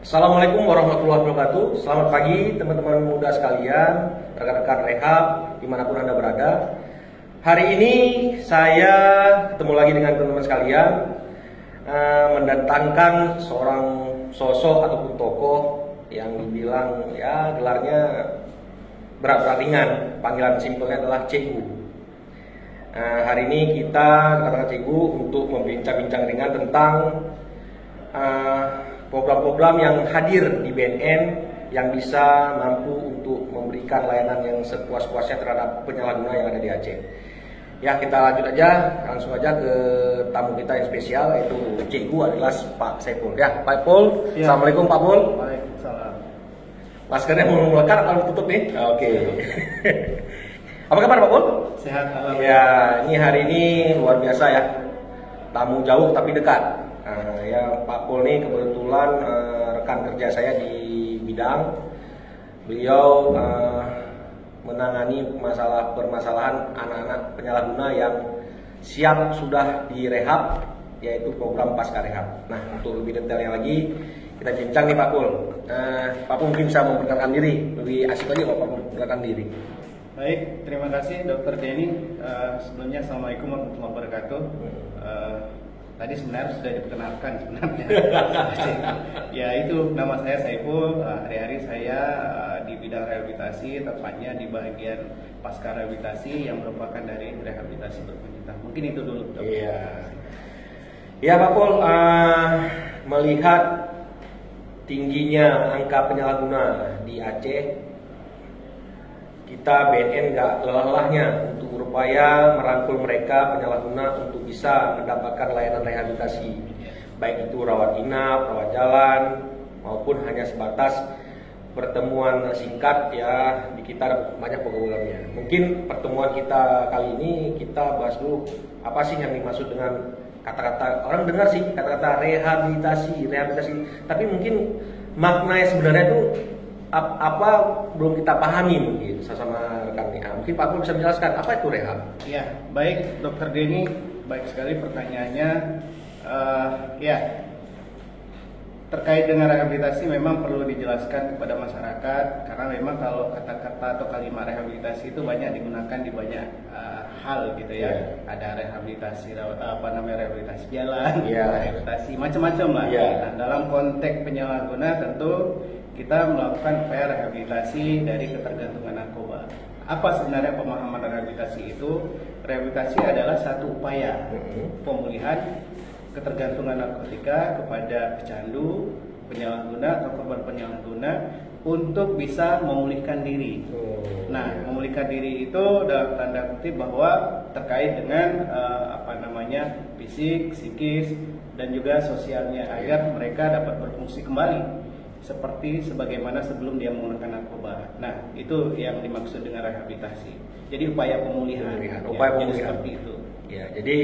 Assalamualaikum warahmatullahi wabarakatuh. Selamat pagi teman-teman muda sekalian, rekan-rekan rehab dimanapun Anda berada. Hari ini saya ketemu lagi dengan teman-teman sekalian, mendatangkan seorang sosok ataupun tokoh yang dibilang ya gelarnya berat-berat ringan, panggilan simpelnya adalah Cikgu. Hari ini kita kedatangan Cikgu untuk membincang-bincang ringan tentang program-program yang hadir di BNN yang bisa mampu untuk memberikan layanan yang sepuas-puasnya terhadap penyalahguna yang ada di Aceh. Ya, kita lanjut aja, langsung aja ke tamu kita yang spesial, yaitu Cikgu adalah Pak Saiful. Ya, Pak Saiful. Ya. Assalamualaikum Pak Pul. Waalaikumsalam. Maskernya mau melekat atau tutup nih? Oke. Apa kabar Pak Pul? Sehat. Ya, ini hari ini luar biasa ya. Tamu jauh tapi dekat. Ya Pak Pul nih kebetulan rekan kerja saya di bidang. Beliau menangani permasalahan anak-anak penyalahguna yang siap sudah direhab, yaitu program pasca rehab. Nah, untuk lebih detailnya lagi kita bincang nih Pak Pul. Pak Pul mungkin bisa memperkenalkan diri, lebih asik lagi Pak Pul memperkenalkan diri. Baik, terima kasih Dr. Denny. Sebelumnya Assalamualaikum warahmatullahi wabarakatuh. Tadi sebenarnya sudah diperkenalkan sebenarnya. Ya, itu nama saya Saiful. Hari-hari saya di bidang rehabilitasi, tepatnya di bagian pasca rehabilitasi yang merupakan dari rehabilitasi berkelanjutan. Mungkin itu dulu. Iya. Ya Pak Pul, melihat tingginya angka penyalahguna di Aceh, kita BNN nggak lelah-lelahnya untuk berupaya merangkul mereka penyalahguna untuk bisa mendapatkan layanan rehabilitasi, baik itu rawat inap, rawat jalan, maupun hanya sebatas pertemuan singkat ya. Di kita banyak programnya. Mungkin pertemuan kita kali ini kita bahas dulu apa sih yang dimaksud dengan kata-kata, orang dengar sih kata-kata rehabilitasi, tapi mungkin maknanya sebenarnya itu apa belum kita pahami mungkin sama rekan nih. Mungkin Pak Pul bisa menjelaskan apa itu rehab? Ya, baik Dr. Denny, baik sekali pertanyaannya. Ya, terkait dengan rehabilitasi memang perlu dijelaskan kepada masyarakat, karena memang kalau kata-kata atau kalimat rehabilitasi itu banyak digunakan di banyak hal gitu ya. Ada rehabilitasi rehabilitasi jalan, rehabilitasi macam-macam lah. Nah, dalam konteks penyalahguna tentu kita melakukan upaya rehabilitasi dari ketergantungan narkoba. Apa sebenarnya pemahaman rehabilitasi itu? Rehabilitasi adalah satu upaya pemulihan ketergantungan narkotika kepada pecandu, penyalahguna atau korban penyalahguna untuk bisa memulihkan diri. Nah, memulihkan diri itu dalam tanda kutip bahwa terkait dengan fisik, psikis, dan juga sosialnya agar mereka dapat berfungsi kembali seperti sebagaimana sebelum dia menggunakan narkoba. Nah, itu yang dimaksud dengan rehabilitasi. Jadi upaya pemulihan. Upaya pemulihan seperti itu. Ya, jadi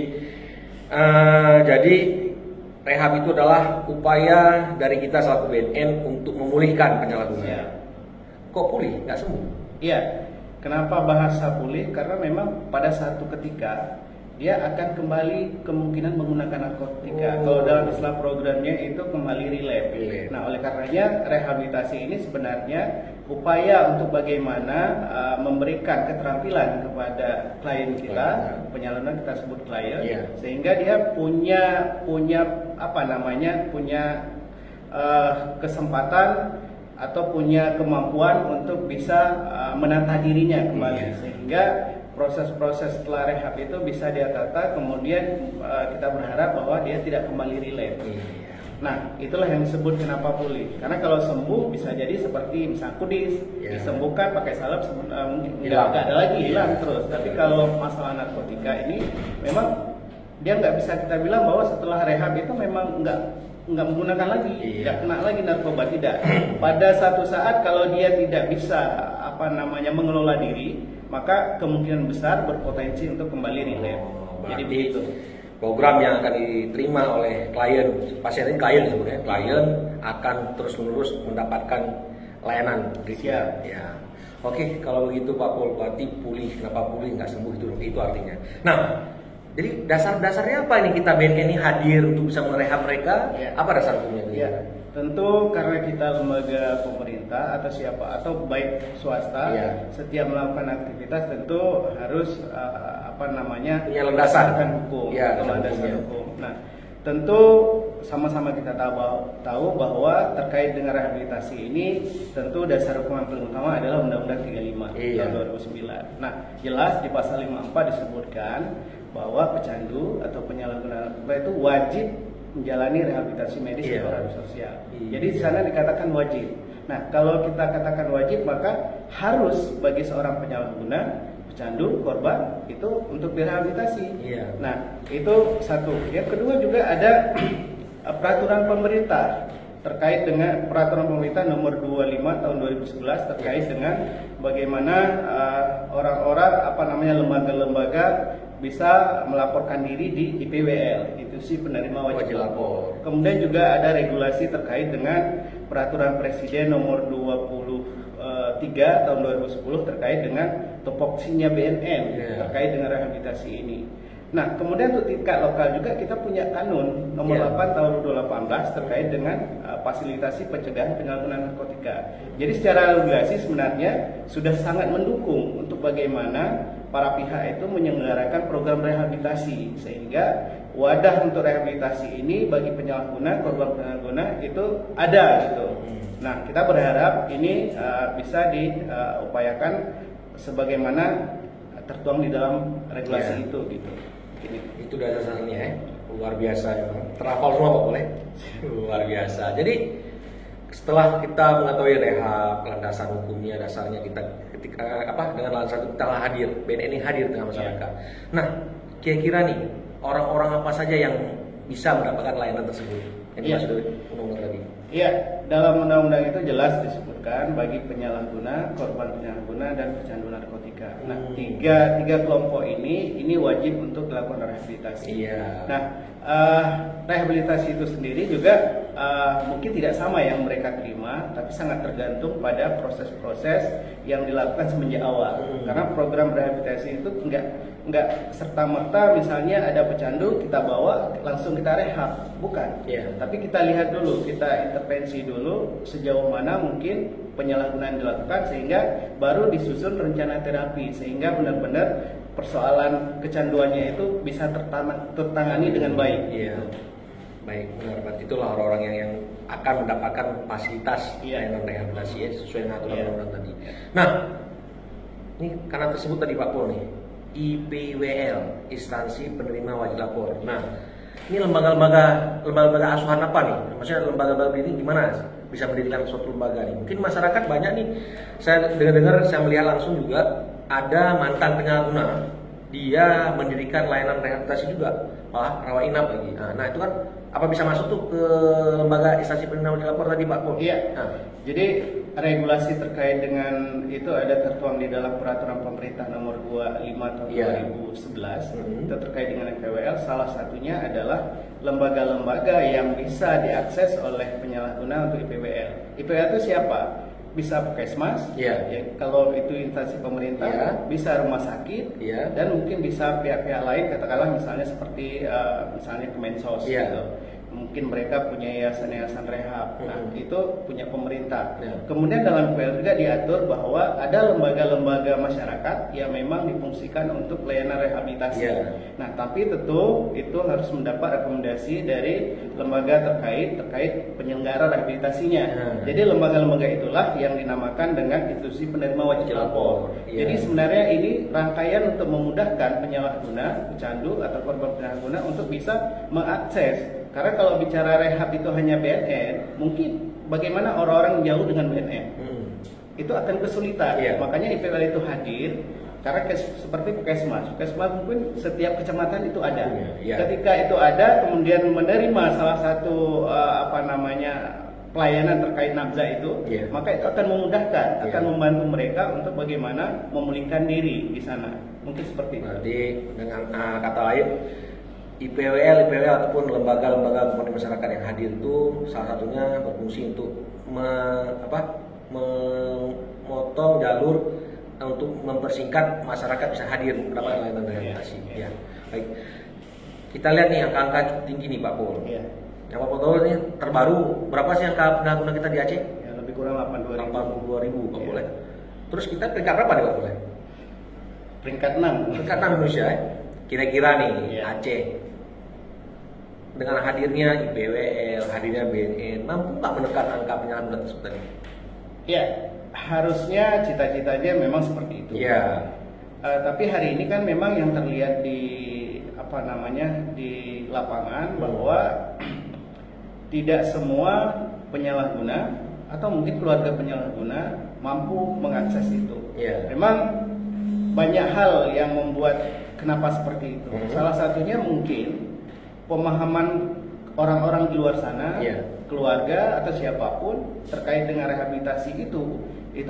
rehab itu adalah upaya dari kita selaku BNN untuk memulihkan penyalahguna. Ya. Kok pulih? Nggak sembuh? Iya. Kenapa bahasa pulih? Karena memang pada satu ketika dia akan kembali kemungkinan menggunakan narkotika. Kalau dalam istilah programnya itu kembali relapse. Nah, oleh karenanya rehabilitasi ini sebenarnya upaya untuk bagaimana memberikan keterampilan kepada klien kita, penyalahguna kita sebut klien, sehingga dia punya kesempatan atau punya kemampuan untuk bisa menata dirinya kembali, sehingga proses-proses setelah rehab itu bisa dia tata, kemudian kita berharap bahwa dia tidak kembali relapse. Nah, itulah yang disebut kenapa pulih. Karena kalau sembuh bisa jadi seperti misalnya kudis, disembuhkan pakai salep mungkin nggak ada lagi, hilang terus. Tapi kalau masalah narkotika ini memang dia nggak bisa kita bilang bahwa setelah rehab itu memang nggak menggunakan lagi, nggak kena lagi narkoba, tidak. Pada satu saat kalau dia tidak bisa mengelola diri, maka kemungkinan besar berpotensi untuk kembali relapse. Jadi begitu. Program yang akan diterima oleh klien, pasien ini klien sebenarnya, klien akan terus-menerus mendapatkan layanan. Ya. Oke, kalau begitu Pak Pul, berarti pulih, kenapa pulih nggak sembuh itu artinya. Nah, jadi dasar-dasarnya apa ini kita BNN ini hadir untuk bisa merehab mereka? Apa dasar hukumnya? Tentu karena kita lembaga pemerintah atau siapa atau baik swasta, setiap melakukan aktivitas tentu harus punya landasan hukum, landasan hukum. Nah, tentu sama-sama kita tahu bahwa terkait dengan rehabilitasi ini tentu dasar hukum yang paling utama adalah Undang-Undang 35 tahun 2009. Nah, jelas di pasal 54 disebutkan bahwa pecandu atau penyalahguna narkoba itu wajib menjalani rehabilitasi medis atau rehabilitasi sosial. Jadi di sana dikatakan wajib. Nah, kalau kita katakan wajib maka harus bagi seorang penyalahguna, pecandu, korban itu untuk direhabilitasi. Nah, itu satu. Yang kedua juga ada peraturan pemerintah terkait dengan peraturan pemerintah nomor 25 tahun 2011 terkait dengan bagaimana orang-orang lembaga-lembaga bisa melaporkan diri di IPWL, Institusi Penerima Wajib Lapor. Kemudian juga ada regulasi terkait dengan peraturan Presiden nomor 23 tahun 2010 terkait dengan topoksinya BNN terkait dengan rehabilitasi ini. Nah, kemudian untuk tingkat lokal juga kita punya kanun nomor 8 tahun 2018 terkait dengan fasilitasi pencegahan penyalahgunaan narkotika. Jadi secara regulasi sebenarnya sudah sangat mendukung untuk bagaimana para pihak itu menyelenggarakan program rehabilitasi sehingga wadah untuk rehabilitasi ini bagi penyalahguna, korban penyalahguna itu ada gitu. Nah, kita berharap ini bisa diupayakan sebagaimana tertuang di dalam regulasi itu gitu. Itu dasarnya luar biasa ya, terhafal semua Pak boleh? Luar biasa. Jadi setelah kita mengetahui rehab, landasan hukumnya, dasarnya kita ketika dengan landasan itu kita hadir, BNN ini hadir dengan masyarakat. Nah, kira-kira nih orang-orang apa saja yang bisa mendapatkan layanan tersebut? Yang dimaksud undang-undang tadi. Iya, dalam undang-undang itu jelas disebutkan bagi penyalahguna, korban penyalahguna, dan pecandu narkotika. Nah, tiga kelompok ini wajib untuk dilakukan rehabilitasi. Nah, rehabilitasi itu sendiri juga mungkin tidak sama yang mereka terima, tapi sangat tergantung pada proses-proses yang dilakukan semenjak awal. Karena program rehabilitasi itu enggak serta-merta misalnya ada pecandu kita bawa langsung kita rehab, bukan. Tapi kita lihat dulu, kita intervensi dulu sejauh mana mungkin penyalahgunaan dilakukan sehingga baru disusun rencana terapi sehingga benar-benar persoalan kecanduannya itu bisa tertangani dengan baik. Baik, benar. Berarti itulah orang-orang yang akan mendapatkan fasilitas layanan rehabilitasi sesuai dengan aturan undang-undang tadi. Nah, ini karena tersebut tadi Pak Pol nih, IPWL, Instansi Penerima Wajib Lapor. Nah, ini lembaga asuhan apa nih? Maksudnya lembaga ini gimana bisa mendirikan suatu lembaga nih? Mungkin masyarakat banyak nih, saya dengar saya melihat langsung juga ada mantan penyalahguna, dia mendirikan layanan rehabilitasi juga, malah rawat inap lagi. Nah itu kan apa bisa masuk tuh ke lembaga instansi penerima wajib lapor tadi Pak Pol? Jadi regulasi terkait dengan itu ada tertuang di dalam peraturan pemerintah nomor 25 tahun 2011 itu terkait dengan IPWL. Salah satunya adalah lembaga-lembaga yang bisa diakses oleh penyalahguna untuk IPWL. IPWL itu siapa? Bisa puskesmas, kalau itu instansi pemerintah, bisa rumah sakit, dan mungkin bisa pihak-pihak lain, katakanlah misalnya seperti misalnya Kemensos, gitu. Mungkin mereka punya yayasan-yayasan rehab, nah itu punya pemerintah. Kemudian dalam PL juga diatur bahwa ada lembaga-lembaga masyarakat yang memang difungsikan untuk pelayanan rehabilitasi. Nah, tapi tentu itu harus mendapat rekomendasi dari lembaga terkait penyelenggara rehabilitasinya. Jadi lembaga-lembaga itulah yang dinamakan dengan institusi penerima wajib lapor. Jadi sebenarnya ini rangkaian untuk memudahkan penyalahguna, pecandu atau korban penyalahguna untuk bisa mengakses. Karena kalau bicara rehab itu hanya BNN, mungkin bagaimana orang-orang jauh dengan BNN, itu akan kesulitan. Makanya IPWL itu hadir, karena seperti puskesmas mungkin setiap kecamatan itu ada. Ketika itu ada, kemudian menerima salah satu pelayanan terkait nafza itu, maka itu akan memudahkan, akan membantu mereka untuk bagaimana memulihkan diri di sana. Mungkin seperti itu. Berarti dengan kata lain, IPWL ataupun lembaga-lembaga kepada masyarakat yang hadir itu salah satunya berfungsi untuk memotong jalur untuk mempersingkat masyarakat bisa hadir mendapatkan layanan rehabilitasi. Baik. Kita lihat nih angka-angka cukup tinggi nih Pak Pol. Yang Pak Putol ini terbaru, berapa sih angka pengguna kita di Aceh? Ya, lebih kurang 82.000 Pak Iya. Boleh. Terus kita peringkat berapa nih Pak Boleh? Peringkat 6. Peringkat 6 Indonesia ya. Kira-kira nih Iya. Aceh dengan hadirnya IPWL, hadirnya BNN, mampu nggak menekan angka penyalahgunaan tersebut tadi? Ya, harusnya cita-citanya memang seperti itu. Iya. Tapi hari ini kan memang yang terlihat di di lapangan bahwa tidak semua penyalahguna atau mungkin keluarga penyalahguna mampu mengakses itu. Iya. Memang banyak hal yang membuat kenapa seperti itu. Mhm. Salah satunya mungkin pemahaman orang-orang di luar sana, Iya. keluarga atau siapapun terkait dengan rehabilitasi itu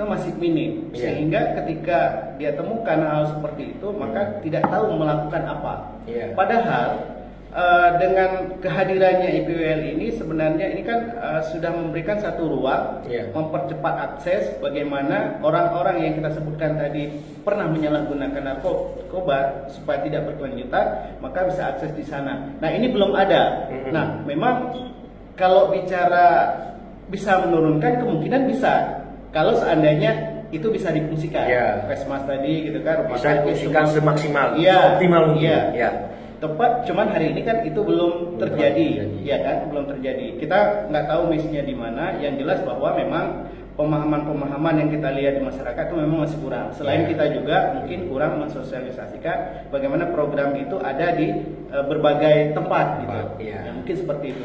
masih minim, Iya. sehingga ketika dia temukan hal seperti itu maka tidak tahu melakukan apa. Iya. Padahal dengan kehadirannya IPWL ini sebenarnya ini kan sudah memberikan satu ruang, Iya. mempercepat akses bagaimana orang-orang yang kita sebutkan tadi pernah menyalahgunakan narkoba supaya tidak berkelanjutan, maka bisa akses di sana. Nah, ini belum ada. Mhm. Nah, memang kalau bicara bisa menurunkan, kemungkinan bisa kalau seandainya itu bisa difungsikan. Iya. Kesmas tadi gitu kan, rumah Bisa sakit difungsikan semua. semaksimal, Iya, optimal mungkin. iya. Ya. Tepat, cuman hari ini kan itu belum terjadi, ya kan, belum terjadi. Kita nggak tahu misinya di mana. Yang jelas bahwa memang pemahaman-pemahaman yang kita lihat di masyarakat itu memang masih kurang. Selain Ya. kita juga mungkin kurang mensosialisasikan bagaimana program itu ada di berbagai tempat gitu. Iya. Ya, mungkin seperti itu.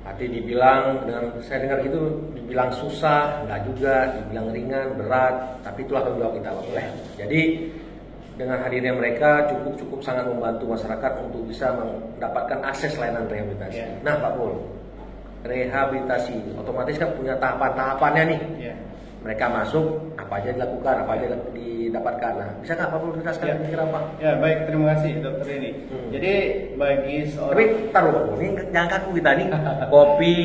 Arti dibilang, dengan saya dengar gitu, dibilang susah, enggak juga, dibilang ringan, berat, tapi itulah tanggung jawab kita Pak Boleh. Jadi dengan hadirnya mereka cukup sangat membantu masyarakat untuk bisa mendapatkan akses layanan rehabilitasi. Ya. Nah Pak Bol, rehabilitasi otomatis kan punya tahapan-tahapannya nih. Ya. Mereka masuk, apa aja dilakukan, apa aja didapatkan. Nah, bisa nggak Pak Bol jelaskan Ya. kira-kira Pak? Ya, baik, terima kasih Dokter ini. Jadi bagi seorang Tapi taruh Pak Bol, ini jangan kaku kita nih. Kopi,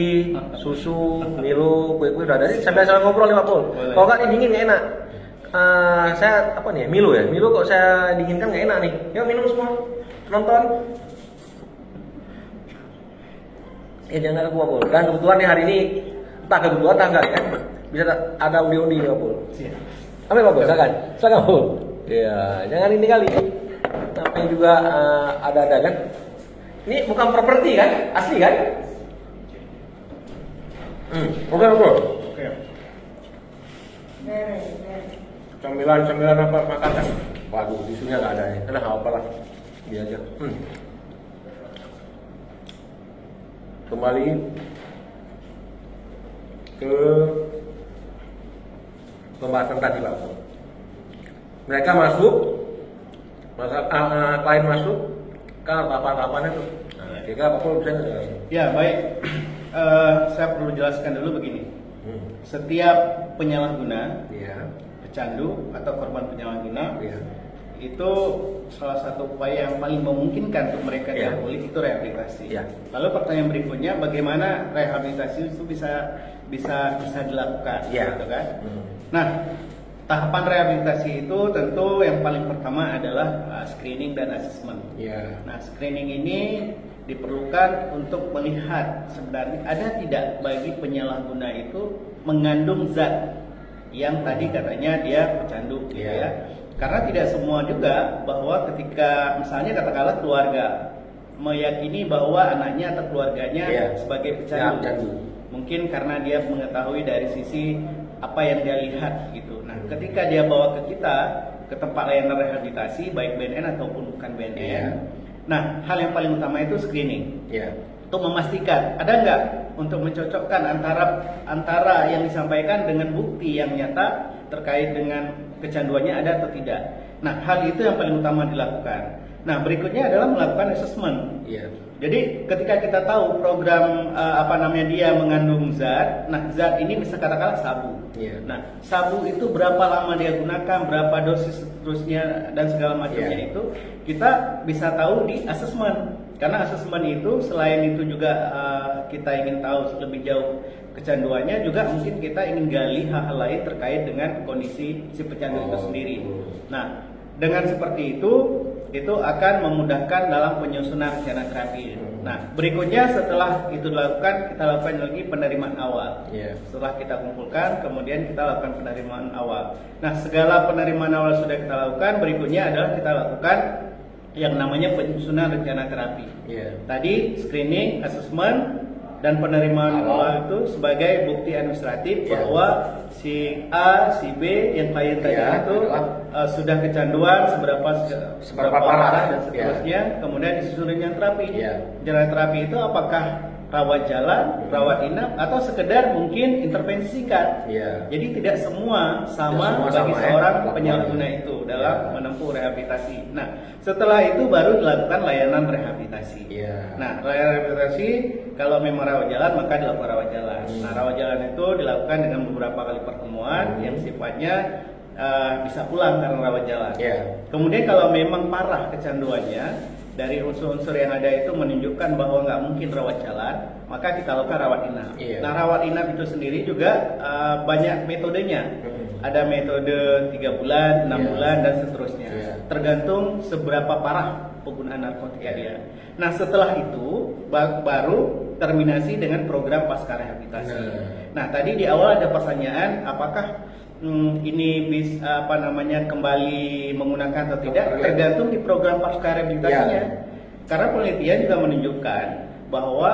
susu, Milo, kue-kue udah ada. Sambil ngobrol nih Pak Bol. Boleh. Kalau nggak dingin nggak enak. Saya apa nih? Milo ya. Milo kok saya dinginkan nggak enak nih. Yuk minum semua. Nonton. Jangan kaku Pak Bol. Dan kebetulan nih hari ini entah kebetulan entah enggak ya. Bisa ada undi-undi Pak Bol. Siap. Apa Pak Bol? Silakan. Silakan Pak Bol. Iya, jangan ini kali. Namanya juga ada kan. Ini bukan properti kan? Asli kan? Oke. Oke. Camilan apa makanan? Waduh, isunya nggak ada nih. Udah apa lah, dia aja. Kembali ke pembahasan tadi Pak. Mereka masuk, klien masuk, kan tahapan-tahapannya tuh. Nah, kira-kira Pak bisa jelasin? Ya, baik. Saya perlu jelaskan dulu begini. Setiap penyalahguna, Iya. pecandu atau korban penyalahguna Iya. itu salah satu upaya yang paling memungkinkan untuk mereka Iya. pulih itu rehabilitasi. Iya. Lalu pertanyaan berikutnya, bagaimana rehabilitasi itu bisa dilakukan, Iya. gitu kan? Nah, tahapan rehabilitasi itu tentu yang paling pertama adalah screening dan assessment. Iya. Nah, screening ini diperlukan untuk melihat sebenarnya ada tidak bagi penyalahguna itu mengandung zat yang tadi katanya dia pecandu, gitu Iya. ya. Karena tidak semua juga bahwa ketika misalnya katakanlah keluarga meyakini bahwa anaknya atau keluarganya Iya. sebagai Ya, pecandu. pecandu. Mungkin karena dia mengetahui dari sisi apa yang dia lihat gitu. Nah, ketika dia bawa ke kita ke tempat layanan rehabilitasi baik BNN ataupun bukan BNN. Iya. Nah, hal yang paling utama itu screening. Iya. Untuk memastikan ada nggak untuk mencocokkan antara yang disampaikan dengan bukti yang nyata terkait dengan kecanduannya ada atau tidak. Nah, hal itu yang paling utama dilakukan. Nah, berikutnya adalah melakukan assessment. Iya. Jadi ketika kita tahu program dia mengandung zat, nah zat ini bisa katakanlah sabu. Iya. Nah, sabu itu berapa lama dia gunakan, berapa dosis seterusnya dan segala macamnya Iya. itu kita bisa tahu di assessment. Karena assessment itu selain itu juga kita ingin tahu lebih jauh kecanduannya, juga mungkin kita ingin gali hal-hal lain terkait dengan kondisi si pecandu itu sendiri. Nah, dengan seperti itu itu akan memudahkan dalam penyusunan rencana terapi. Nah, berikutnya setelah itu dilakukan, kita lakukan lagi penerimaan awal. Setelah kita kumpulkan, kemudian kita lakukan penerimaan awal. Nah, segala penerimaan awal sudah kita lakukan, berikutnya adalah kita lakukan yang namanya penyusunan rencana terapi. Tadi screening, assessment, dan penerimaan awal itu sebagai bukti administratif bahwa si A, si B yang klien tadi itu sudah kecanduan seberapa parah dan seterusnya. Kemudian disusun rencana terapi. Rencana terapi itu apakah rawat jalan, rawat inap, atau sekedar mungkin intervensi singkat. Jadi tidak semua sama bagi seorang penyalahguna itu dalam menempuh rehabilitasi. Nah, setelah itu baru dilakukan layanan rehabilitasi. Nah, layanan rehabilitasi kalau memang rawat jalan maka dilakukan rawat jalan. Nah, rawat jalan itu dilakukan dengan beberapa kali pertemuan yang sifatnya bisa pulang karena rawat jalan. Kemudian kalau memang parah kecanduannya, dari unsur-unsur yang ada itu menunjukkan bahwa nggak mungkin rawat jalan, maka kita lakukan rawat inap. Nah, rawat inap itu sendiri juga banyak metodenya. Ada metode 3 bulan, 6 bulan, dan seterusnya. Tergantung seberapa parah penggunaan narkotika dia. Nah, setelah itu baru terminasi dengan program pasca rehabilitasi. Nah, tadi di awal ada pertanyaan apakah ini bisa kembali menggunakan atau tidak, tergantung di program pasca rehabilitasinya. Karena penelitian juga menunjukkan bahwa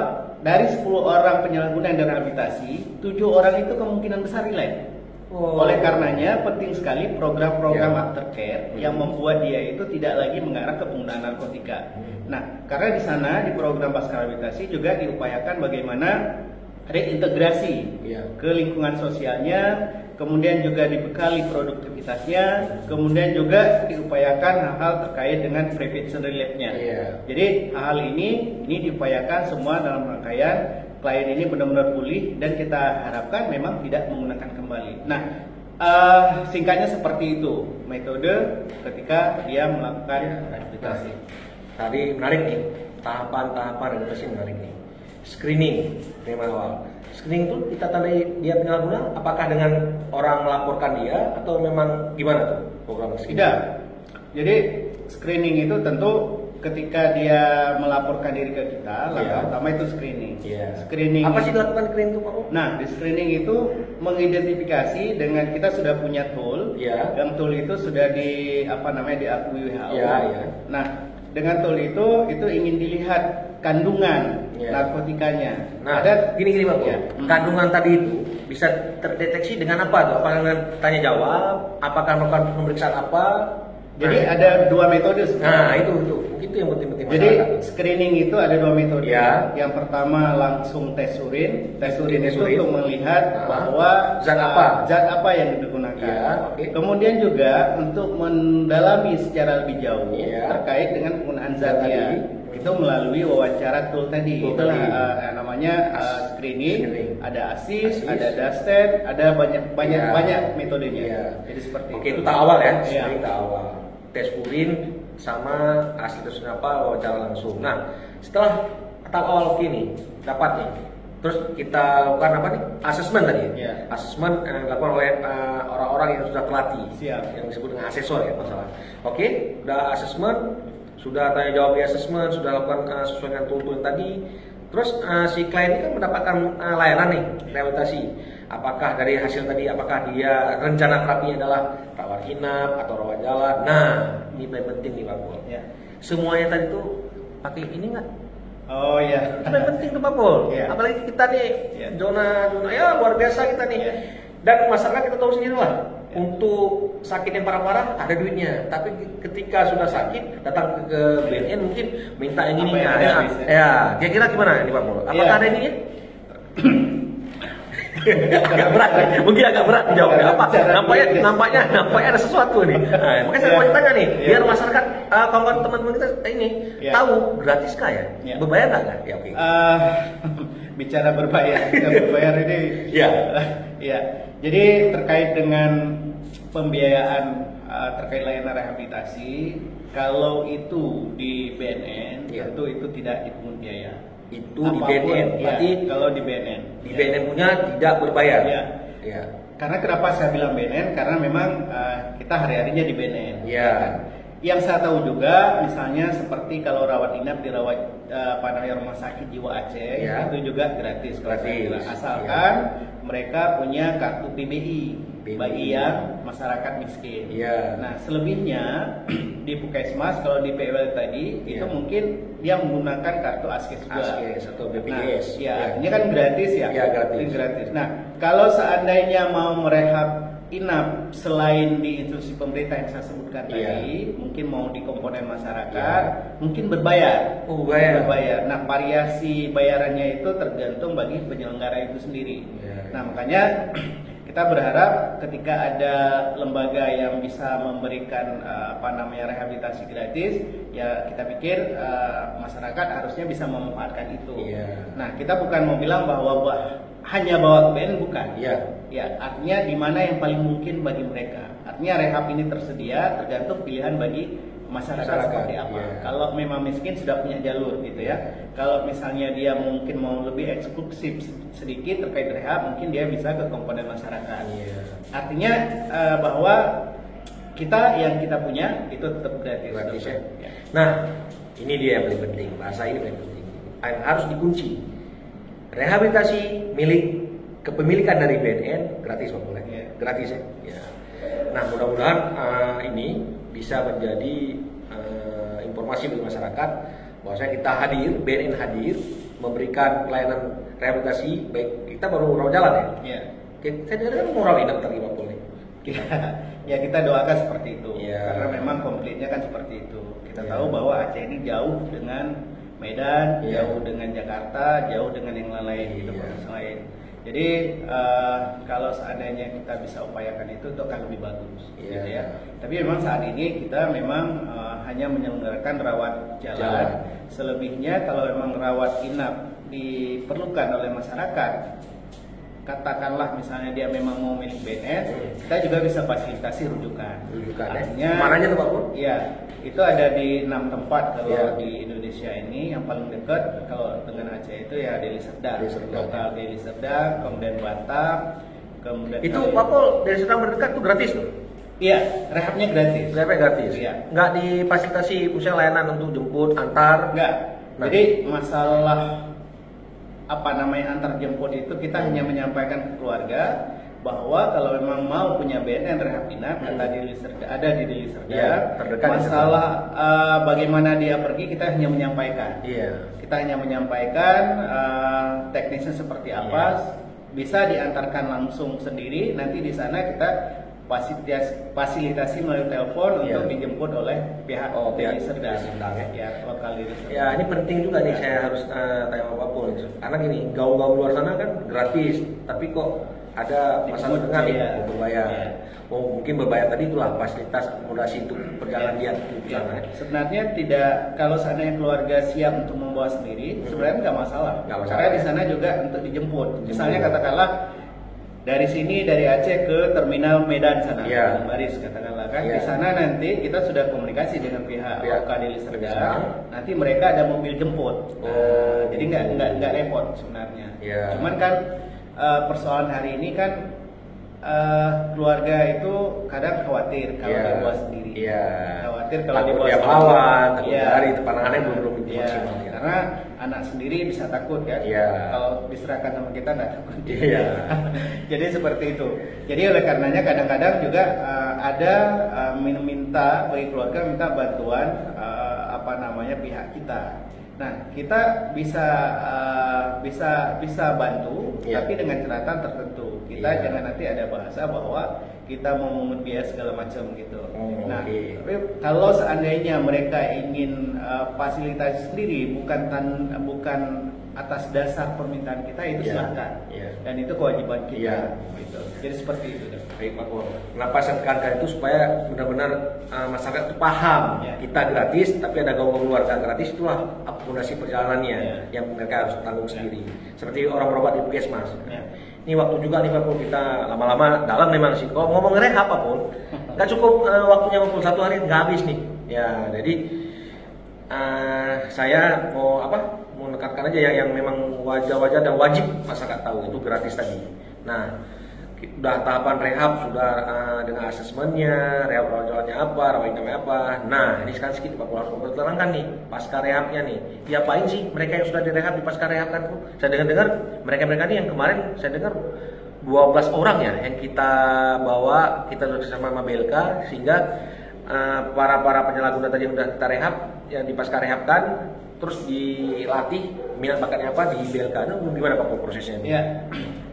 dari 10 orang penyalahguna yang direhabilitasi, 7 orang itu kemungkinan besar relapse. Oleh karenanya penting sekali program-program aftercare yang membuat dia itu tidak lagi mengarah ke penggunaan narkotika. Nah, karena di sana di program pasca rehabilitasi juga diupayakan bagaimana reintegrasi ke lingkungan sosialnya, kemudian juga dibekali produktivitasnya, kemudian juga diupayakan hal-hal terkait dengan prevention relapse-nya. Jadi hal ini diupayakan semua dalam rangkaian klien ini benar-benar pulih, dan kita harapkan memang tidak menggunakan kembali. Nah, singkatnya seperti itu metode ketika dia melakukan rehabilitasi. Tadi menarik nih, tahapan-tahapan rehabilitasi menarik nih. Screening, penerimaan awal. Screening itu kita tandai dia penyalahguna, apakah dengan orang melaporkan dia atau memang gimana tuh program screening? Tidak. Jadi screening itu tentu ketika dia melaporkan diri ke kita, langkah utama itu screening. Screening. Apa sih dilakukan screening itu, Pak? Nah, di screening itu mengidentifikasi dengan kita sudah punya tool, yang tool itu sudah diakui WHO. Nah, dengan tool itu ingin dilihat kandungan narkotikanya. Nah, ada gini Pak. Kandungan tadi itu bisa terdeteksi dengan apa tuh? Apakah dengan tanya jawab? Apakah melakukan pemeriksaan apa? Jadi ada 2 metode sebenarnya. Nah, itu yang penting-penting. Jadi screening itu ada 2 metode. Yang pertama langsung tes urin. Tes urin itu untuk melihat bahwa zat apa yang digunakan. Kemudian juga untuk mendalami secara lebih jauh terkait dengan penggunaan zatnya. Itu melalui wawancara tool tadi. Itulah namanya screening. Ada ASIS, ada DASTEN, ada banyak metodenya. Jadi seperti itu. Itu tahap awal ya. Screening tahap awal. Tes urin sama hasil tes urin apa wawancara langsung. Nah, setelah tahap awal ini dapat nih, terus kita lakukan apa nih? Asesmen tadi. Asesmen dilakukan oleh orang-orang yang sudah terlatih, yang disebut dengan asesor ya masalah. Udah asesmen, sudah tanya jawab di asesmen, sudah lakukan sesuai dengan tool yang tadi. Terus si klien ini kan mendapatkan layanan nih, rehabilitasi. Apakah dari hasil tadi, apakah dia rencana terapinya adalah rawat inap atau rawat jalan? Nah, ini paling penting nih Pak Pol. Semuanya tadi tuh pakai ini nggak? Oh iya. Itu paling penting tuh Pak Pol. Apalagi kita nih, zona luar biasa kita nih. Dan masyarakat kita tahu sendiri lah. Untuk sakit yang parah-parah ada duitnya, tapi ketika sudah sakit datang ke BNN mungkin minta yang ini kira-kira gimana nih Pak Pol? Apakah ada ininya? Agak berat, mungkin agak berat jawabnya. Apa? Nampaknya ada sesuatu nih. Nah, makanya saya mau tanya nih, biar masyarakat, kawan-kawan teman-teman kita ini tahu gratis kah ya? Berbayar nggak? Bicara berbayar ini. Jadi terkait dengan pembiayaan terkait layanan rehabilitasi, kalau itu di BNN tentu itu tidak dipungut biaya. Itu di BNN, berarti kalau di BNN punya tidak berbayar. Karena kenapa saya bilang BNN? Karena memang kita hari-harinya di BNN. yang saya tahu juga, misalnya seperti kalau rawat inap di rumah sakit jiwa Aceh, Ya. itu juga gratis. kalau saya Gratis. bilang. Asalkan mereka punya kartu PBI, bagi yang masyarakat miskin. Iya. Nah, selebihnya di Puskesmas kalau di PWL tadi itu Iya. mungkin dia menggunakan kartu ASKES juga. ASKES atau Nah, BPJS. ya, ini kan gratis ya. Iya, gratis. Ini gratis. Nah, kalau seandainya mau merehab inap selain di institusi pemerintah yang saya sebutkan Iya. tadi, mungkin mau di komponen masyarakat, mungkin berbayar. Oh, berbayar. Nah, variasi bayarannya itu tergantung bagi penyelenggara itu sendiri. Iya. Nah, makanya kita berharap ketika ada lembaga yang bisa memberikan rehabilitasi gratis, ya kita pikir masyarakat harusnya bisa memanfaatkan itu. Iya. Nah, kita bukan mau bilang bahwa hanya bawa ke BN, bukan. Iya. Ya, artinya di mana yang paling mungkin bagi mereka. Artinya rehab ini tersedia tergantung pilihan bagi masyarakat seperti apa. Iya. Kalau memang miskin sudah punya jalur gitu ya. Kalau misalnya dia mungkin mau lebih eksklusif sedikit terkait rehab, mungkin dia bisa ke komponen masyarakat. Iya. Artinya bahwa kita yang kita punya itu tetap gratis. Gratis ya. Ya. Nah, ini dia yang paling penting. Bahasa ini paling penting. Yang harus dikunci. Rehabilitasi milik kepemilikan dari BNN gratis Pak Boleh. Iya. Gratis ya. Ya. Nah, mudah-mudahan ini bisa menjadi informasi bagi masyarakat bahwasanya kita hadir, BNN hadir memberikan pelayanan rehabilitasi, baik kita baru rawat jalan ya. Ya. Saya dengar mau rawat inap tadi Pak Boleh. Ya, kita doakan seperti itu. Iya. Karena memang komplainnya kan seperti itu. Kita Iya. tahu bahwa Aceh ini jauh dengan Medan, Iya. jauh dengan Jakarta, jauh dengan yang lain gitu, Iya. provinsi lain. Jadi kalau seandainya kita bisa upayakan itu akan lebih bagus, Iya. gitu ya. Tapi memang saat ini kita memang hanya menyelenggarakan rawat jalan. Selebihnya kalau memang rawat inap diperlukan oleh masyarakat, katakanlah misalnya dia memang mau milik BNN, kita juga bisa fasilitasi rujukan. Artinya, mananya tuh Pak Pur? Iya, itu ada di 6 tempat kalau Iya. di Indonesia ini. Yang paling dekat kalau dengan Aceh itu ya Deli Serdang, Deli Serdang. lokal Deli Serdang, kemudian Batam, kemudian Itu Pak Pur dari Sedang berdekat tuh gratis tuh. Iya, rehabnya gratis. Rehabnya gratis. Iya. Nggak difasilitasi misalnya layanan untuk jemput, antar. Enggak. Nah. Jadi masalah antar jemput itu kita hanya menyampaikan ke keluarga bahwa kalau memang mau punya BNN rehab inap ada di Deli Serdang. Iya, terdekat di Masalah bagaimana dia pergi kita hanya menyampaikan. Iya. Kita hanya menyampaikan teknisnya seperti apa, bisa diantarkan langsung sendiri. Nanti di sana kita fasilitasi melalui telepon Iya. untuk dijemput oleh pihak pihak Deli Serdang. Deli Serdang, ya. Ya, lokal Deli Serdang. Ya, ini penting juga nih saya harus tanya sama Pak Pur. Karena gini, gaul-gaul luar sana kan gratis, tapi kok ada masalah dengan Iya. mau berbayar. Iya. Oh, mungkin berbayar tadi itulah fasilitas akomodasi untuk perjalanan dia ke Ya, sana. sebenarnya tidak, kalau seandainya keluarga siap untuk membawa sendiri, sebenarnya nggak masalah. Nggak masalah. Karena di sana juga untuk dijemput. Misalnya katakanlah dari sini dari Aceh ke terminal Medan sana, Iya. Baris katakanlah kan. Iya. Di sana nanti kita sudah komunikasi dengan pihak Pihak Deli Deli Serdang. Serdang. Nanti mereka ada mobil jemput. Oh. Jadi nggak repot sebenarnya. Iya. Cuman kan persoalan hari ini kan keluarga itu kadang khawatir kalau Iya. dibawa sendiri. Iya. Khawatir kalau Takut dibawa dia sendiri. melawan, takut Iya. lari, penanganannya belum Iya. maksimal ya. Karena anak sendiri bisa takut kan. Iya. Kalau diserahkan sama kita nggak takut. Iya. Jadi seperti itu. Jadi oleh karenanya kadang-kadang juga ada minta bagi keluarga minta bantuan pihak kita. Nah, kita bisa bantu, Iya. tapi dengan catatan tertentu. Kita Iya. jangan nanti ada bahasa bahwa kita mau memungut biaya segala macam gitu. Oh, Nah, oke. tapi kalau seandainya mereka ingin fasilitas sendiri, bukan atas dasar permintaan kita, itu Iya. silahkan. Iya. Dan itu kewajiban kita. Iya. Gitu. Jadi seperti itu. Baik Pak Pur. Kenapa saya tekankan itu supaya benar-benar masyarakat itu paham Ya. kita gratis, tapi ada gaung keluarga gratis itulah akomodasi perjalanannya Ya. yang mereka harus tanggung sendiri. Seperti orang berobat di Puskesmas. Ya. Ini waktu juga nih Pak Pur, kita lama-lama dalam memang sih. Kalau ngomong rehab Pak Pur, nggak cukup waktunya 21 hari nggak habis nih. Ya, jadi saya mau menekankan aja yang memang wajah-wajah dan wajib masyarakat tahu itu gratis tadi. Nah, udah tahapan rehab, sudah dengan asesmennya, rehab rawat jalannya apa, rawat inapnya apa. Nah, ini sekarang sedikit Pak harus memperterangkan nih, pasca rehabnya nih. Diapain sih mereka yang sudah direhab di pasca rehab kan? Saya dengar mereka ini yang kemarin saya dengar 12 orang ya yang kita bawa, kita bersama sama BLK, sehingga para penyalahguna tadi yang sudah kita rehab, yang di pasca rehabkan, terus dilatih minat bakatnya apa di BLK. Itu gimana Pak prosesnya? Ya,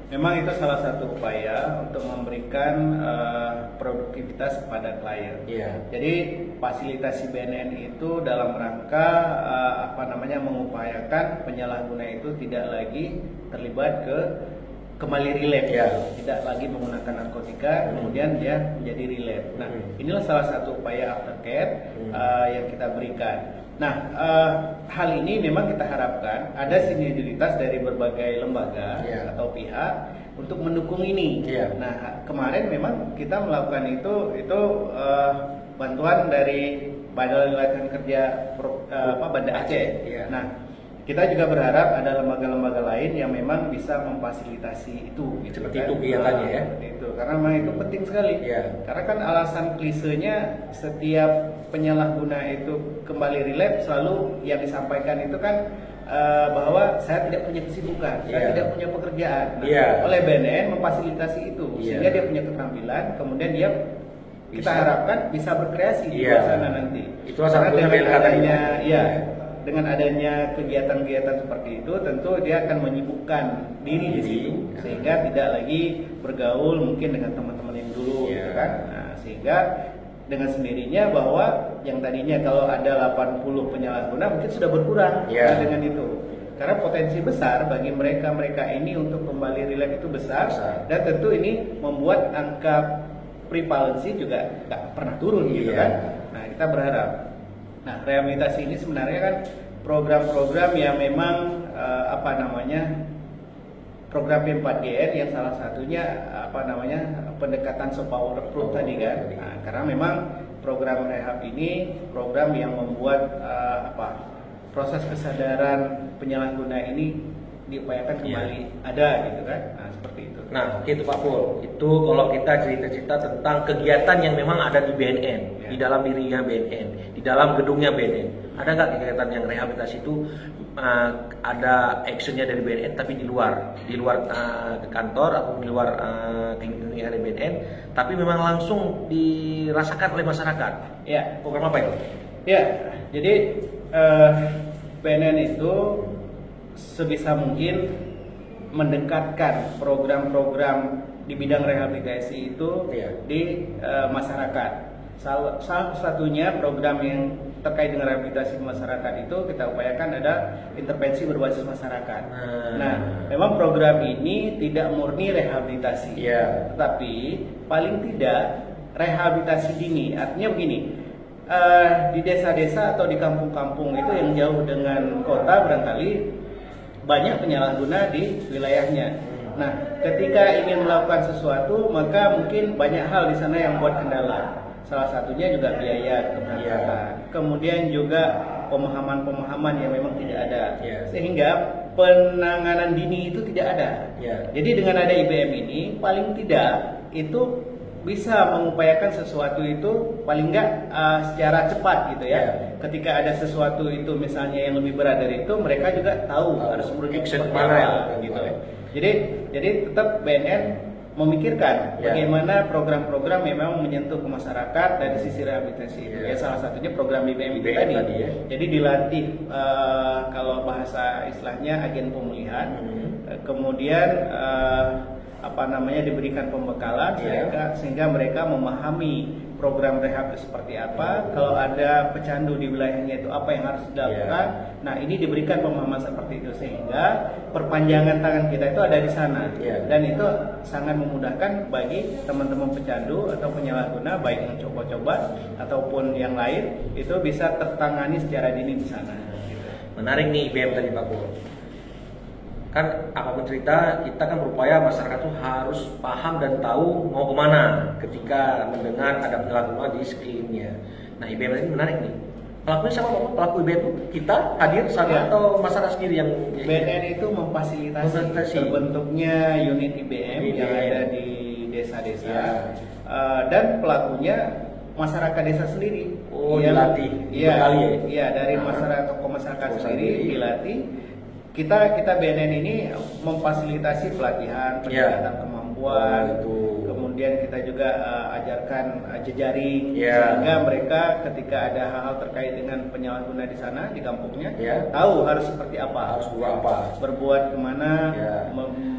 memang itu salah satu upaya untuk memberikan produktivitas kepada klien. Jadi fasilitasi BNN itu dalam rangka mengupayakan penyalahguna itu tidak lagi terlibat kembali relapse, tidak lagi menggunakan narkotika, kemudian dia menjadi relapse. Nah, inilah salah satu upaya aftercare yang kita berikan. Nah, hal ini memang kita harapkan ada sinergitas dari berbagai lembaga atau pihak untuk mendukung ini. Nah, kemarin memang kita melakukan itu bantuan dari Balai Latihan Kerja Banda Aceh. Nah, kita juga berharap ada lembaga-lembaga lain yang memang bisa memfasilitasi itu. Seperti itu kegiatannya ya. Itu karena memang itu penting sekali. Karena kan alasan klisenya setiap penyalahguna itu kembali relapse selalu yang disampaikan itu kan bahwa saya tidak punya kesibukan, saya tidak punya pekerjaan. Nah, oleh BNN memfasilitasi itu sehingga dia punya keterampilan, kemudian dia kita harapkan bisa berkreasi di luar sana nanti. Itulah satunya dengan adanya kegiatan-kegiatan seperti itu, tentu dia akan menyibukkan diri di situ, sehingga tidak lagi bergaul mungkin dengan teman-teman yang dulu, gitu kan. Nah, sehingga dengan sendirinya bahwa yang tadinya kalau ada 80 penyalahguna mungkin sudah berkurang dengan itu. Karena potensi besar bagi mereka ini untuk kembali relapse itu besar, dan tentu ini membuat angka prevalensi juga nggak pernah turun gitu kan. Nah, kita berharap. Nah, rehabilitasi ini sebenarnya kan program-program yang memang program P4GN yang salah satunya pendekatan soft power approach tadi kan. Nah, karena memang program rehab ini program yang membuat proses kesadaran penyalahguna ini diupayakan kembali ada gitu kan. Nah, seperti itu. Nah, oke itu Pak Pul. Itu kalau kita cerita-cerita tentang kegiatan yang memang ada di BNN, di dalam dirinya BNN, di dalam gedungnya BNN. Ada nggak kegiatan yang rehabilitasi itu ada actionnya dari BNN tapi di luar ke kantor atau di luar klinik dari BNN, tapi memang langsung dirasakan oleh masyarakat. Program apa itu? Jadi BNN itu sebisa mungkin mendekatkan program-program di bidang rehabilitasi itu di masyarakat. Salah satunya program yang terkait dengan rehabilitasi masyarakat itu kita upayakan ada intervensi berbasis masyarakat. Nah, memang program ini tidak murni rehabilitasi, tetapi paling tidak rehabilitasi dini. Artinya begini, di desa-desa atau di kampung-kampung itu yang jauh dengan kota barangkali banyak penyalahguna di wilayahnya. Nah, ketika ingin melakukan sesuatu, maka mungkin banyak hal di sana yang buat kendala. Salah satunya juga biaya keberangkatan. Kemudian juga pemahaman-pemahaman yang memang tidak ada. Sehingga penanganan dini itu tidak ada. Jadi dengan ada IBM ini, paling tidak itu bisa mengupayakan sesuatu itu paling enggak secara cepat gitu ya. Ketika ada sesuatu itu misalnya yang lebih berat dari itu, mereka juga tahu harus berpikir seperti apa gitu. Jadi tetap BNN memikirkan bagaimana program-program yang memang menyentuh ke masyarakat dari sisi rehabilitasi itu. Salah satunya program IBM itu tadi. Jadi dilatih kalau bahasa istilahnya agen pemulihan. Kemudian diberikan pembekalan sehingga mereka memahami program rehab itu seperti apa. Kalau ada pecandu di wilayahnya itu apa yang harus dilakukan. Nah, ini diberikan pemahaman seperti itu sehingga perpanjangan tangan kita itu ada di sana. Dan itu sangat memudahkan bagi teman-teman pecandu atau penyalahguna baik mencoba-coba ataupun yang lain itu bisa tertangani secara dini di sana. Menarik nih IBM tadi Pak Pul. Kan apapun cerita, kita kan berupaya masyarakat tuh harus paham dan tahu mau kemana ketika mendengar ada penyalahguna di sekelilingnya. Nah, IBM ini menarik nih. Pelakunya siapa Pak? Pelaku IBM itu kita hadir sana atau masyarakat sendiri yang BNN itu memfasilitasi terbentuknya unit IBM yang ada di desa-desa, Ya. Dan pelakunya masyarakat desa sendiri. Oh, dilatih, Iya, dibekali ya? iya, dari masyarakat sendiri dilatih. Kita BNN ini memfasilitasi pelatihan, peningkatan kemampuan, kemudian kita juga ajarkan jejaring, sehingga mereka ketika ada hal-hal terkait dengan penyalahguna di sana di kampungnya, tahu harus seperti apa, harus buat apa, berbuat kemana,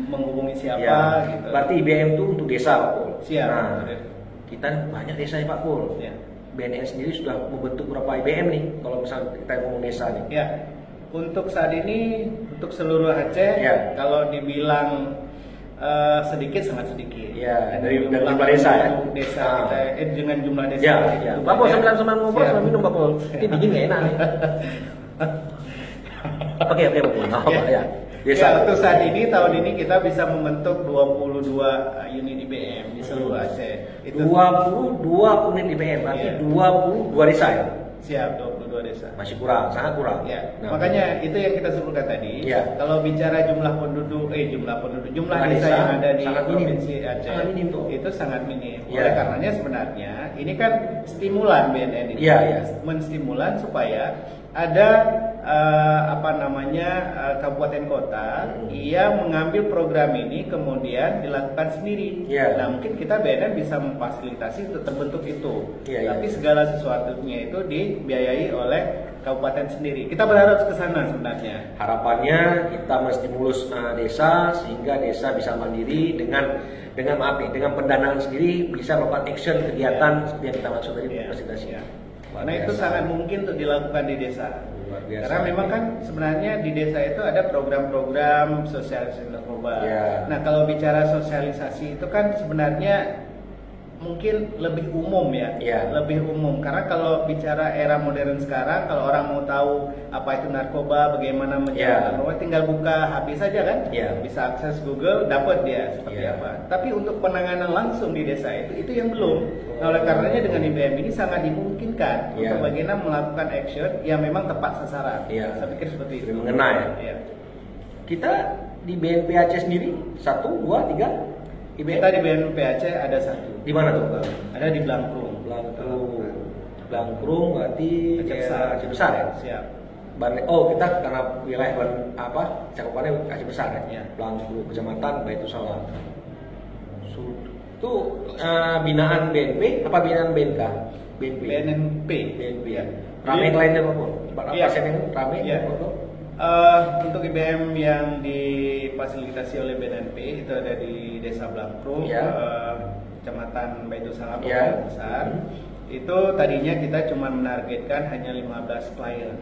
menghubungi siapa. Gitu. Berarti IBM itu untuk desa, Pak Pul. Siap. Nah, kita banyak desa ya Pak Pul. BNN sendiri sudah membentuk beberapa IBM nih, kalau misalnya kita ngomong desa nih. Ya. Untuk saat ini, untuk seluruh Aceh, kalau dibilang sedikit, sangat sedikit. Ya, dari jumlah desa ya. Desa kita, dengan jumlah desa. Ya. Pak Pul, sambil ngobrol, sambil minum Pak Pul. Ini dingin nggak enak nih. Oke Pak Pul. Desa. Untuk saat ini, tahun ini kita bisa membentuk 22 unit IBM di seluruh Aceh. Itu 22 unit IBM, berarti 22 desa ya? Siap, 22 desa. Masih kurang, sangat kurang. Ya. Makanya itu yang kita sebutkan tadi. Kalau bicara jumlah desa yang ada di provinsi Aceh itu sangat minim. Oleh karenanya sebenarnya ini kan stimulan BNN ini, menstimulan supaya ada kabupaten kota yang mengambil program ini kemudian dilakukan sendiri. Nah mungkin kita BNN bisa memfasilitasi untuk terbentuk itu. Tapi segala sesuatunya itu dibiayai oleh kabupaten sendiri. Kita berharap ke sana sebenarnya. Harapannya kita menstimulus desa sehingga desa bisa mandiri dengan pendanaan sendiri bisa melakukan action kegiatan seperti yang kita maksud tadi presentasi. Nah itu sangat mungkin untuk dilakukan di desa. Karena memang kan sebenarnya di desa itu ada program-program sosialisasi narkoba. Nah kalau bicara sosialisasi itu kan sebenarnya mungkin lebih umum lebih umum. Karena kalau bicara era modern sekarang, kalau orang mau tahu apa itu narkoba, bagaimana menjual narkoba, tinggal buka HP saja kan, bisa akses Google, dapat dia seperti apa. Tapi untuk penanganan langsung di desa itu yang belum. Nah, oleh karenanya dengan IBM ini sangat dimungkinkan untuk bagaimana melakukan action yang memang tepat sasaran. Saya pikir seperti itu. Mengena Kita di BNP Aceh sendiri 1, 2, 3 IBM? Kita di BNP Aceh ada 1. Di mana tuh? Ada di Blangkrung. Blangkrung berarti Aceh besar ya? Siap. Kita karena wilayah cakupannya Aceh besar ya? Blangkrung, Kecamatan Baitul Salam. Itu binaan BNP apa binaan BNK? BNP ya. Rame kliennya Pak? Pasien yang rame? Untuk IBM yang difasilitasi oleh BNP itu ada di Desa Blangkrung, Kecamatan Baitul Salam, besar. Itu tadinya kita cuma menargetkan hanya 15 klien.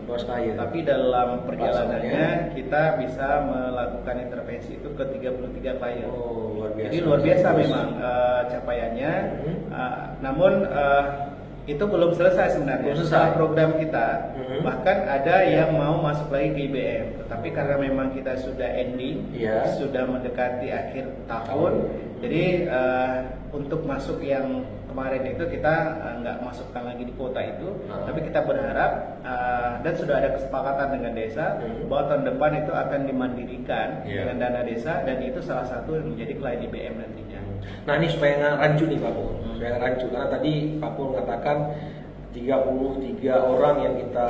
Tapi dalam perjalanannya kita bisa melakukan intervensi itu ke 33 klien. Luar biasa. Jadi luar biasa memang capaiannya. Namun itu belum selesai sebenarnya. Setelah program kita, bahkan ada yang mau masuk lagi ke IBM, tetapi karena memang kita sudah ending, sudah mendekati akhir tahun, jadi untuk masuk yang kemarin itu kita nggak masukkan lagi di kuota itu, tapi kita berharap dan sudah ada kesepakatan dengan desa bahwa tahun depan itu akan dimandirikan dengan dana desa, dan itu salah satu yang menjadi klien IBM nantinya. Nah ini supaya nggak rancu nih Pak Pul, karena tadi Pak Pul mengatakan 33 orang yang kita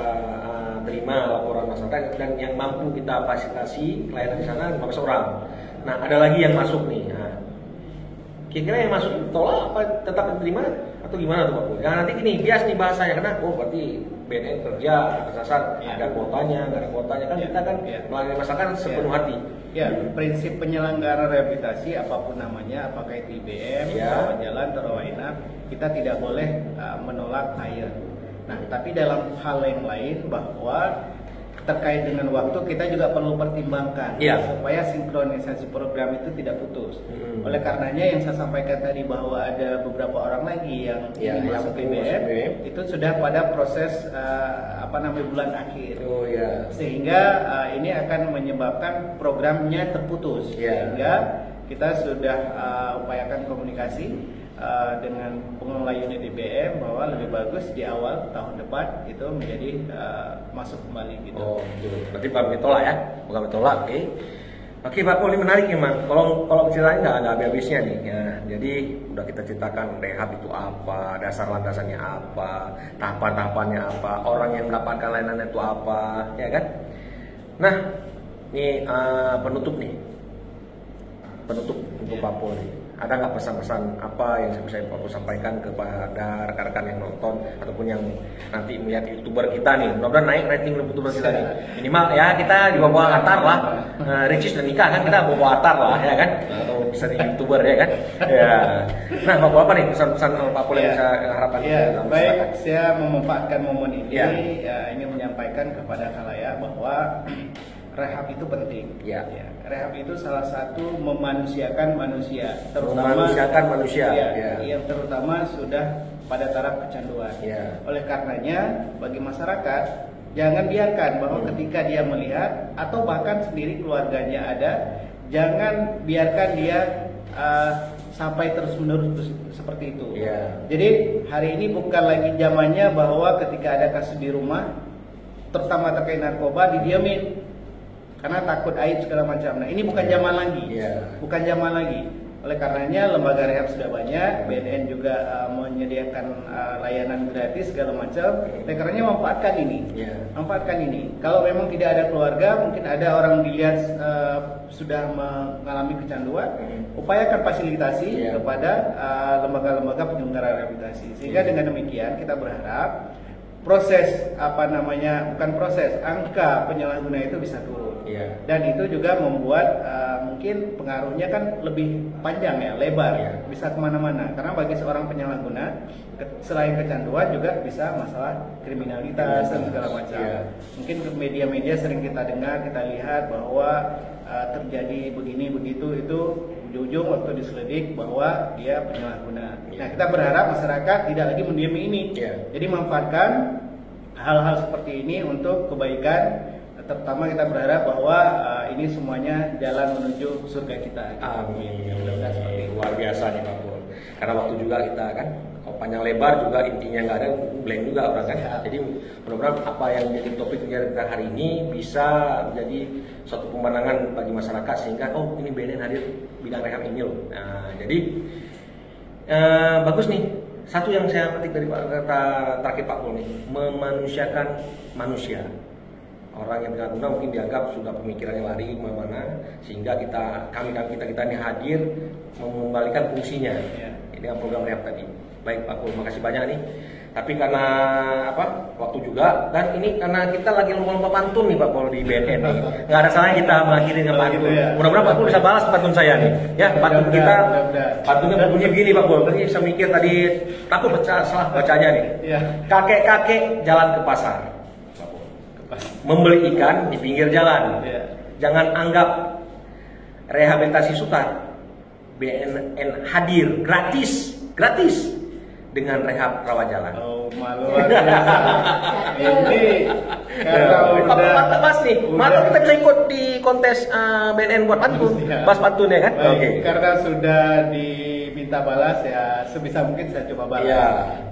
terima laporan masyarakat dan yang mampu kita fasilitasi klien di sana 15 orang. Nah ada lagi yang masuk nih. Kira-kira yang masuk tolak apa tetap diterima atau gimana tuh Pak Pul? Jangan nanti gini bias nih bahasanya, karena berarti BNN kerja atas dasar ada kuotanya, nggak ada kuotanya kan kita kan melayani masyarakat sepenuh hati. Prinsip penyelenggara rehabilitasi apapun namanya, apakah itu IBM, rawat jalan, atau rawat inap, kita tidak boleh menolak hire. Nah, tapi dalam hal yang lain bahwa terkait dengan waktu kita juga perlu pertimbangkan supaya sinkronisasi program itu tidak putus. Oleh karenanya yang saya sampaikan tadi bahwa ada beberapa orang lagi yang masuk IBM itu sudah pada proses bulan akhir. Sehingga ini akan menyebabkan programnya terputus. Sehingga kita sudah upayakan komunikasi dengan pengelola unit IBM bahwa lebih bagus di awal tahun depan itu menjadi masuk kembali gitu. Berarti bukan tolak ya, bukan tolak. Oke Pak Pul, ini menarik memang. Kalau ceritanya nggak habis-habisnya nih. Jadi udah kita ceritakan rehab itu apa, dasar landasannya apa, tahapan-tahapannya apa, orang yang mendapatkan layanan itu apa, ya kan? Nah, ini penutup untuk Pak Pol nih. Ada nggak pesan-pesan apa yang bisa Pak Pol sampaikan kepada rekan-rekan yang nonton ataupun yang nanti melihat YouTuber kita nih? Mudah-mudahan naik rating YouTuber kita nih. Minimal ya kita di bawah atar lah. Ricis dan nikah kan kita bawah atar lah ya kan? Atau bisa di YouTuber ya kan? Ya. Nah, Pak Pol apa nih pesan-pesan Pak Pol yang bisa harapkan? Ya, baik, saya memanfaatkan momen ini ingin menyampaikan kepada khalayak bahwa rehab itu penting. Ya. Rehab itu salah satu memanusiakan manusia, yang terutama sudah pada taraf kecanduan. Ya. Oleh karenanya, bagi masyarakat jangan biarkan bahwa ketika dia melihat atau bahkan sendiri keluarganya ada, jangan biarkan dia sampai terus-menerus seperti itu. Ya. Jadi hari ini bukan lagi zamannya bahwa ketika ada kasus di rumah, terutama terkait narkoba, didiamin karena takut aib segala macam. Nah, ini bukan zaman lagi, bukan zaman lagi. Oleh karenanya lembaga rehab sudah banyak, BNN juga menyediakan layanan gratis segala macam. Oleh karenanya manfaatkan ini, manfaatkan ini. Kalau memang tidak ada keluarga, mungkin ada orang dilihat sudah mengalami kecanduan, upayakan fasilitasi kepada lembaga-lembaga penyelenggara rehabilitasi. Sehingga dengan demikian kita berharap proses angka penyalahguna itu bisa turun. Dan itu juga membuat mungkin pengaruhnya kan lebih panjang ya, lebar, bisa kemana-mana. Karena bagi seorang penyalahguna, selain kecanduan juga bisa masalah kriminalitas dan segala macam. Mungkin ke media-media sering kita dengar, kita lihat bahwa terjadi begini begitu, itu ujung-ujung waktu diselidik bahwa dia penyalahguna. Nah, kita berharap masyarakat tidak lagi mendiami ini. Jadi manfaatkan hal-hal seperti ini untuk kebaikan. Terutama kita berharap bahwa ini semuanya jalan menuju surga kita. Amin. Luar biasa nih Pak Pol. Karena waktu juga kita kan panjang lebar juga intinya nggak ada, blank juga orang kan. Jadi mudah-mudahan apa yang menjadi topik kita hari ini bisa menjadi suatu pemandangan bagi masyarakat sehingga ini BNN hadir bidang rehab ini loh. Nah, jadi bagus nih. Satu yang saya petik dari kata terakhir Pak Pol nih, memanusiakan manusia. Orang yang penyalahguna mungkin dianggap sudah pemikirannya lari kemana-mana, sehingga kita ini hadir mengembalikan fungsinya. Ini program rehab tadi. Baik Pak Pol, makasih banyak nih. Tapi karena waktu juga, dan ini karena kita lagi lomba-lomba pantun nih Pak Pol di BNN nih. Nggak ada salahnya kita mengakhiri dengan pantun. Mudah-mudahan Pak Pol bisa balas pantun saya nih. Ya, pantun kita, pantunnya berbunyi begini Pak Pol. Tadi saya mikir tadi, takut salah bacanya nih. Kakek-kakek jalan ke pasar, membeli ikan di pinggir jalan. Jangan anggap rehabilitasi sukar. BNN hadir gratis dengan rehab rawat jalan. Malu ini karena Mas nih, malu kita bisa ikut di kontes BNN buat pantun, bahas pantun ya kan? Karena sudah diminta balas ya, sebisa mungkin saya coba balas.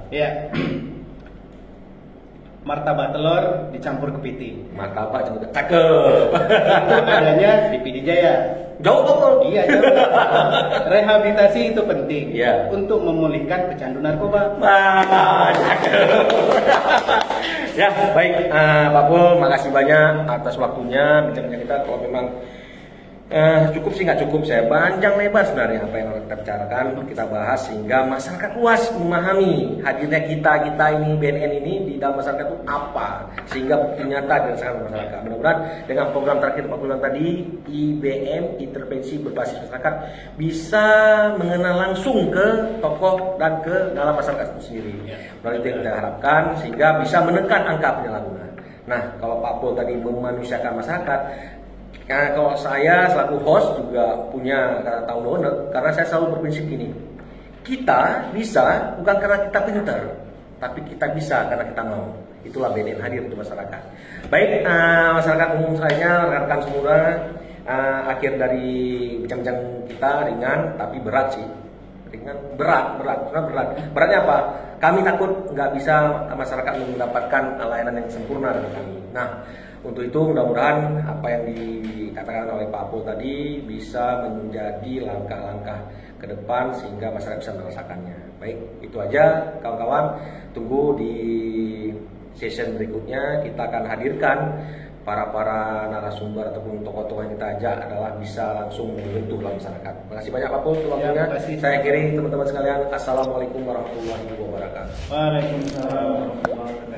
Martabak telur dicampur kepiting. Martabak campur cakep. Itu adanya di PD Jaya. Jauh Pak. Iya, jauh. Rehabilitasi itu penting untuk memulihkan pecandu narkoba. Cakep. Ya, baik Pak Pol, makasih banyak atas waktunya bincang-bincang kita. Kalau memang cukup sih nggak cukup, saya panjang lebar sebenarnya apa yang kita bicarakan, kita bahas sehingga masyarakat luas memahami hadirnya kita ini BNN ini di dalam masyarakat itu apa, sehingga bukti nyata dirasakan masyarakat. Mudah-mudahan dengan program terakhir Pak Pol tadi, IBM intervensi berbasis masyarakat, bisa mengenal langsung ke tokoh dan ke dalam masyarakat itu sendiri. Melalui itu yang kita harapkan sehingga bisa menekan angka penyalahguna. Nah, kalau Pak Pol tadi memanusiakan masyarakat, kalau saya selaku host juga punya kata tahu doner, karena saya selalu berprinsip ini, kita bisa bukan karena kita pintar, tapi kita bisa karena kita mau. Itulah BNN hadir untuk masyarakat. Baik, masyarakat umum saya, rekan-rekan semua, akhir dari bincang-bincang kita ringan tapi berat sih. Berat. Beratnya apa? Kami takut nggak bisa masyarakat mendapatkan layanan yang sempurna dari kami. Nah, Untuk itu mudah-mudahan apa yang dikatakan oleh Pak Apul tadi bisa menjadi langkah-langkah ke depan sehingga masyarakat bisa merasakannya. Baik, itu aja kawan-kawan. Tunggu di session berikutnya, kita akan hadirkan para narasumber ataupun tokoh-tokoh yang kita ajak adalah bisa langsung menyentuh masyarakat. Terima kasih banyak Pak Apul untuk waktunya. Saya akhiri teman-teman sekalian. Assalamualaikum warahmatullahi wabarakatuh. Waalaikumsalam warahmatullahi wabarakatuh.